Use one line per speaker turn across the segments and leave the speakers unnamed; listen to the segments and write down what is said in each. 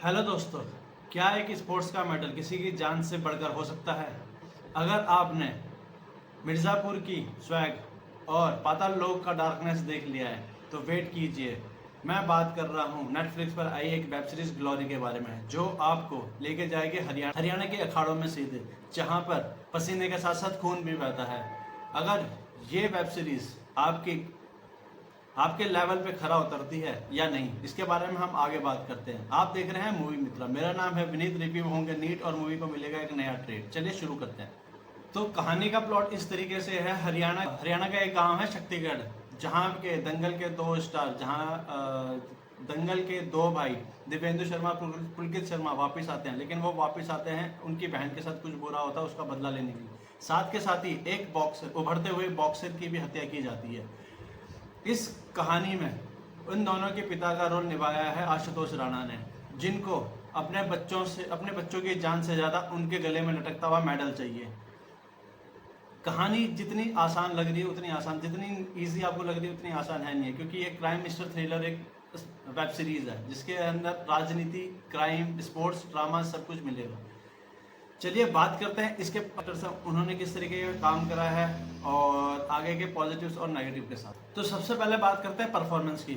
Hello दोस्तों, क्या एक स्पोर्ट्स का मेडल किसी की जान से बढ़कर हो सकता है? अगर आपने मिर्ज़ापुर की स्वैग और पाताल लोक का डार्कनेस देख लिया है तो वेट कीजिए। मैं बात कर रहा हूँ नेटफ्लिक्स पर आई एक वेब सीरीज ग्लोरी के बारे में, जो आपको लेके जाएगी हरियाणा के अखाड़ों में सीधे, जहाँ पर पसीने के साथ साथ खून भी बहता है। अगर ये वेब सीरीज आपके लेवल पे खरा उतरती है या नहीं, इसके बारे में हम आगे बात करते हैं। आप देख रहे हैं मूवी मित्रा, मेरा नाम है विनीत। रिव्यू होंगे नीट और मूवी को मिलेगा एक नया ट्रेड। चलिए शुरू करते हैं। तो कहानी का प्लॉट इस तरीके से है। हरियाणा का एक गांव है शक्तिगढ़, जहाँ के दंगल के दो स्टार, दंगल के दो भाई दिव्येंदु शर्मा पुलकित शर्मा वापस आते हैं। लेकिन वो वापस आते हैं उनकी बहन के साथ कुछ बुरा होता है, उसका बदला लेने के लिए। साथ के साथ ही एक बॉक्सर, उभरते हुए बॉक्सर की भी हत्या की जाती है। इस कहानी में उन दोनों के पिता का रोल निभाया है आशुतोष राणा ने, जिनको अपने बच्चों की जान से ज़्यादा उनके गले में लटकता हुआ मेडल चाहिए। कहानी जितनी आसान लग रही है उतनी आसान, जितनी इजी आपको लग रही है उतनी आसान है नहीं है, क्योंकि ये क्राइम मिस्टर थ्रिलर एक वेब सीरीज़ है जिसके अंदर राजनीति, क्राइम, स्पोर्ट्स, ड्रामा सब कुछ मिलेगा। चलिए बात करते हैं इसके एक्टर से, उन्होंने किस तरीके का काम करा है और आगे के पॉजिटिव्स और नेगेटिव के साथ। तो सबसे पहले बात करते हैं परफॉर्मेंस की।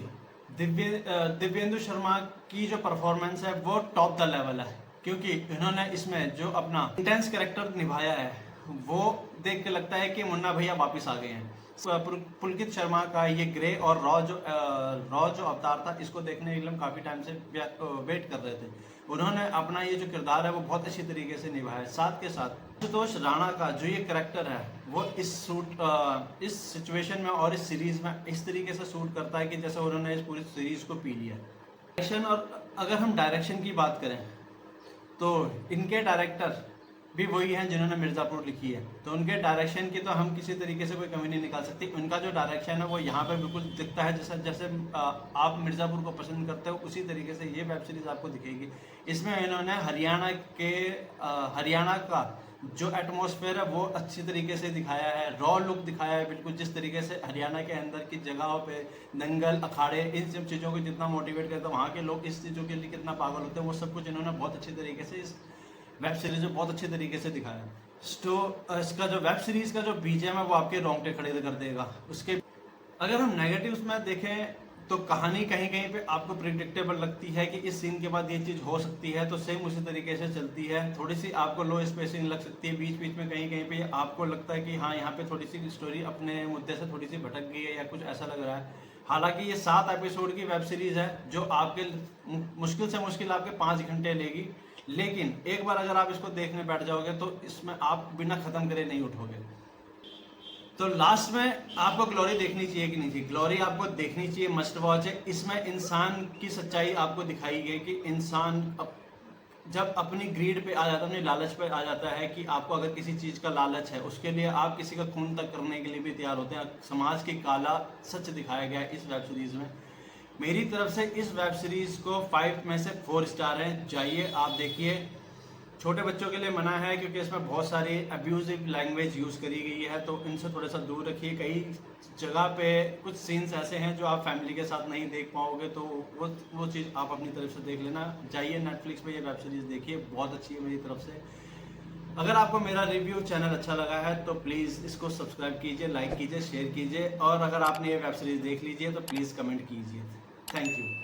दिव्येंदु शर्मा की जो परफॉर्मेंस है वो टॉप द लेवल है, क्योंकि इन्होंने इसमें जो अपना इंटेंस कैरेक्टर निभाया है वो देख के लगता है कि मुन्ना भैया वापस आ गए हैं। पुलकित शर्मा का ये ग्रे और रॉ जो अवतार था, इसको देखने के लिए हम काफ़ी टाइम से वेट कर रहे थे। उन्होंने अपना ये जो किरदार है वो बहुत अच्छी तरीके से निभाया है। साथ के साथ आशुतोष राणा का जो ये करेक्टर है वो इस सिचुएशन में और इस सीरीज में इस तरीके से सूट करता है कि जैसे उन्होंने इस पूरी सीरीज को पी लिया। डायरेक्शन, और अगर हम डायरेक्शन की बात करें तो इनके डायरेक्टर भी वही हैं जिन्होंने मिर्ज़ापुर लिखी है, तो उनके डायरेक्शन की तो हम किसी तरीके से कोई कमी नहीं निकाल सकती। उनका जो डायरेक्शन है वो यहाँ पर बिल्कुल दिखता है, जैसे आप मिर्ज़ापुर को पसंद करते हो उसी तरीके से ये वेब सीरीज़ आपको दिखेगी। इसमें इन्होंने हरियाणा का जो एटमॉस्फेयर है वो अच्छी तरीके से दिखाया है, रॉ लुक दिखाया है बिल्कुल, जिस तरीके से हरियाणा के अंदर की जगहों पे दंगल, अखाड़े, इन सब चीज़ों को जितना मोटिवेट करता है, वहाँ के लोग इस चीज़ों के लिए कितना पागल होते हैं, वो सब कुछ इन्होंने बहुत अच्छी तरीके से इस वेब सीरीज में बहुत अच्छे तरीके से दिखाया है। इसका जो वेब सीरीज का जो बीजीएम है वो आपके रोंगटे खड़े कर देगा। उसके अगर हम नेगेटिव्स में देखें तो कहानी कहीं कहीं पे आपको प्रिडिक्टेबल लगती है कि इस सीन के बाद ये चीज़ हो सकती है, तो सेम उसी तरीके से चलती है। थोड़ी सी आपको लो स्पेसिंग लग सकती है, बीच बीच में कहीं कहीं पे आपको लगता है कि हाँ यहाँ पे थोड़ी सी स्टोरी अपने मुद्दे से थोड़ी सी भटक गई है या कुछ ऐसा लग रहा है। हालांकि ये 7 एपिसोड की वेब सीरीज है जो आपके मुश्किल से मुश्किल आपके 5 घंटे लेगी, लेकिन एक बार अगर आप इसको देखने बैठ जाओगे तो इसमें आप बिना ख़त्म करे नहीं उठोगे। तो लास्ट में आपको ग्लोरी देखनी चाहिए कि नहीं चाहिए? ग्लोरी आपको देखनी चाहिए, मस्ट वॉच है। इसमें इंसान की सच्चाई आपको दिखाई गई कि इंसान जब अपनी ग्रीड पे आ जाता है, अपनी लालच पे आ जाता है कि आपको अगर किसी चीज़ का लालच है उसके लिए आप किसी का खून तक करने के लिए भी तैयार होते हैं। समाज की काला सच दिखाया गया है इस वेब सीरीज़ में। मेरी तरफ से इस वेब सीरीज़ को 5 में से 4 स्टार हैं। जाइए आप देखिए। छोटे बच्चों के लिए मना है क्योंकि इसमें बहुत सारी अब्यूजिव लैंग्वेज यूज़ करी गई है, तो इनसे थोड़ा सा दूर रखिए। कई जगह पे कुछ सीन्स ऐसे हैं जो आप फैमिली के साथ नहीं देख पाओगे, तो वो चीज़ आप अपनी तरफ से देख लेना। जाइए नेटफ्लिक्स पे ये वेब सीरीज़ देखिए, बहुत अच्छी है मेरी तरफ से। अगर आपको मेरा रिव्यू चैनल अच्छा लगा है तो प्लीज़ इसको सब्सक्राइब कीजिए, लाइक कीजिए, शेयर कीजिए, और अगर आपने ये वेब सीरीज़ देख लीजिए तो प्लीज़ कमेंट कीजिए। Thank you.